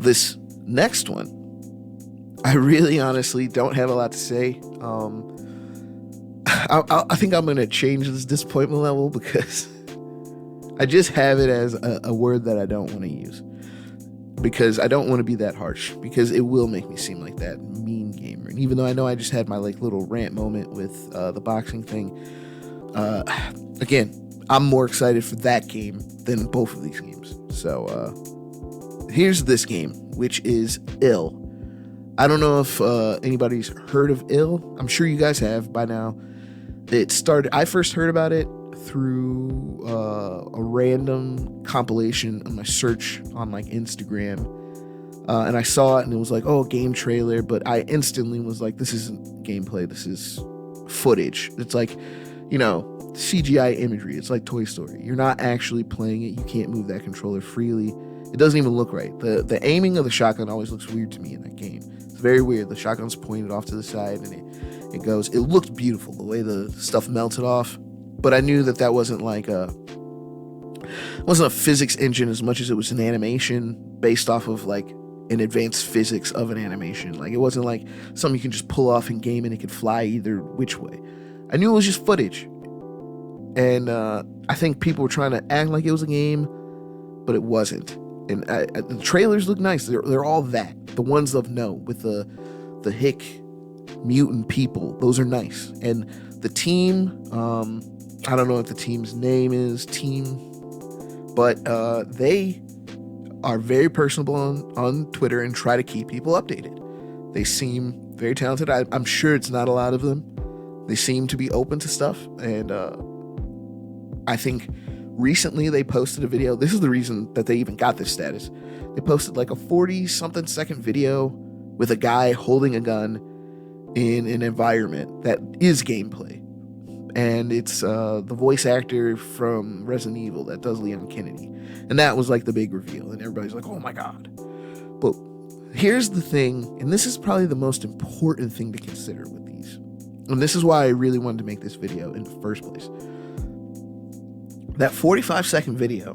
This next one, I really honestly don't have a lot to say. I think I'm going to change this disappointment level because I just have it as a word that I don't want to use. Because I don't want to be that harsh. Because it will make me seem like that mean gamer. And even though I know I just had my like little rant moment with the boxing thing, again, I'm more excited for that game than both of these games. So here's this game, which is Ill. I don't know if anybody's heard of Ill. I'm sure you guys have by now. I first heard about it through a random compilation on my search on like Instagram, and I saw it and it was like, oh, game trailer, but I instantly was like, this isn't gameplay, this is footage. It's like, CGI imagery. It's like Toy Story. You're not actually playing it. You can't move that controller freely. It doesn't even look right. The aiming of the shotgun always looks weird to me in that game. It's very weird. The shotgun's pointed off to the side and it goes. It looked beautiful the way the stuff melted off, but I knew that wasn't like it wasn't a physics engine as much as it was an animation based off of like an advanced physics of an animation. Like it wasn't like something you can just pull off in game and it could fly either which way. I knew it was just footage, and I think people were trying to act like it was a game, but it wasn't. And the trailers look nice. They're all that. The ones of note with the hick mutant people, those are nice. And the team, I don't know what the team's name is, but they are very personable on Twitter and try to keep people updated. They seem very talented. I'm sure it's not a lot of them. They seem to be open to stuff, and I think recently they posted a video. This is the reason that they even got this status. They posted like a 40-something second video with a guy holding a gun in an environment that is gameplay. And it's the voice actor from Resident Evil that does Leon Kennedy. And that was like the big reveal. And everybody's like, oh my God. But here's the thing, and this is probably the most important thing to consider with these. And this is why I really wanted to make this video in the first place. That 45-second video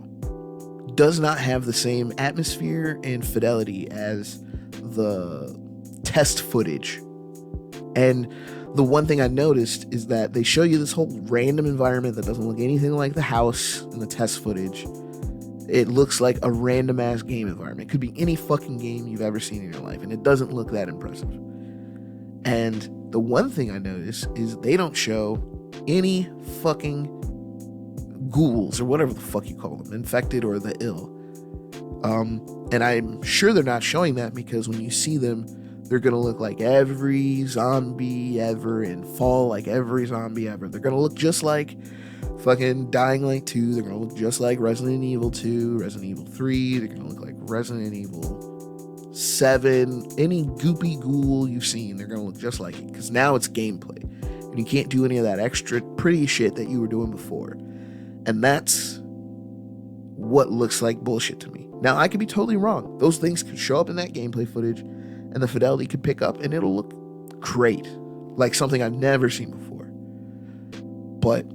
does not have the same atmosphere and fidelity as the test footage. And the one thing I noticed is that they show you this whole random environment that doesn't look anything like the house in the test footage. It looks like a random ass game environment. It could be any fucking game you've ever seen in your life, and it doesn't look that impressive. And the one thing I noticed is they don't show any fucking ghouls or whatever the fuck you call them, infected or the ill. And I'm sure they're not showing that because when you see them, they're gonna look like every zombie ever and fall like every zombie ever. They're gonna look just like fucking Dying Light 2. They're gonna look just like Resident Evil 2, Resident Evil 3. They're gonna look like Resident Evil 7. Any goopy ghoul you've seen, they're gonna look just like it. Because now it's gameplay. And you can't do any of that extra pretty shit that you were doing before. And that's what looks like bullshit to me. Now, I could be totally wrong. Those things could show up in that gameplay footage, and the fidelity could pick up, and it'll look great. Like something I've never seen before. But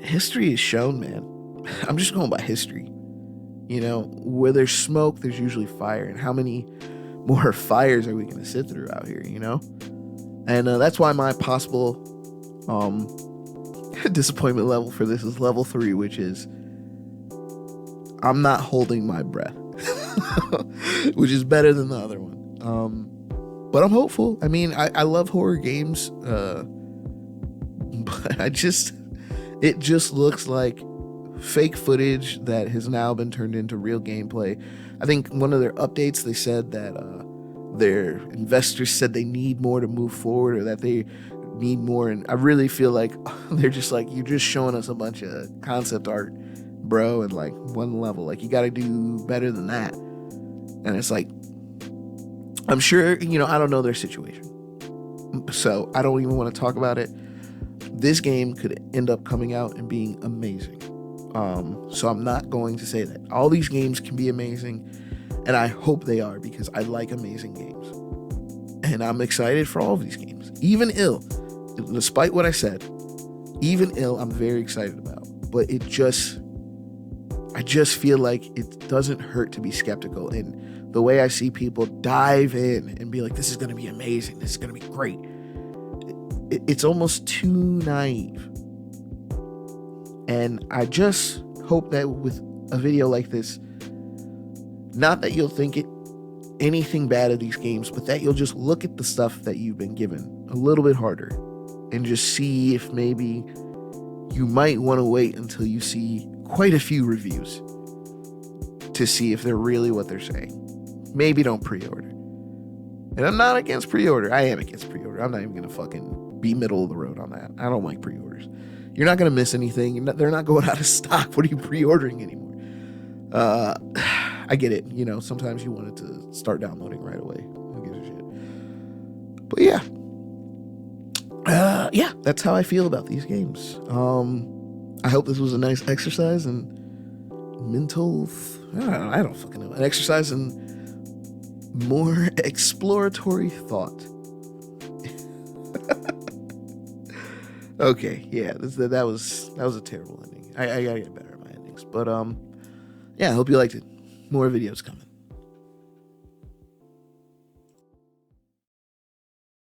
history has shown, man. I'm just going by history. You know, where there's smoke, there's usually fire. And how many more fires are we going to sit through out here, you know? And that's why my possible disappointment level for this is level 3, which is I'm not holding my breath. Which is better than the other one. But I'm hopeful. I mean, I love horror games. But it just looks like fake footage that has now been turned into real gameplay. I think one of their updates, they said that their investors said they need more to move forward, or that they need more. And I really feel like they're just like, you're just showing us a bunch of concept art, bro, and like one level. Like, you got to do better than that. And it's like, I'm sure, you know, I don't know their situation, so I don't even want to talk about it. This game could end up coming out and being amazing. So I'm not going to say that. All these games can be amazing, and I hope they are, because I like amazing games. And I'm excited for all of these games. Even Ill, despite what I said, even Ill, I'm very excited about. But it just, I just feel like it doesn't hurt to be skeptical. And the way I see people dive in and be like, this is going to be amazing, this is going to be great, it's almost too naive. And I just hope that with a video like this, not that you'll think anything bad of these games, but that you'll just look at the stuff that you've been given a little bit harder and just see if maybe you might want to wait until you see quite a few reviews to see if they're really what they're saying. Maybe don't pre-order. And I'm not against pre-order. I am against pre-order. I'm not even going to fucking be middle of the road on that. I don't like pre-orders. You're not going to miss anything. They're not going out of stock. What are you pre-ordering anymore? I get it. You know, sometimes you want it to start downloading right away. Who gives a shit? But yeah, that's how I feel about these games. I hope this was a nice exercise in mental, I don't fucking know, an exercise in more exploratory thought. Okay, yeah, that was a terrible ending. I gotta get better at my endings, but yeah, I hope you liked it. More videos coming.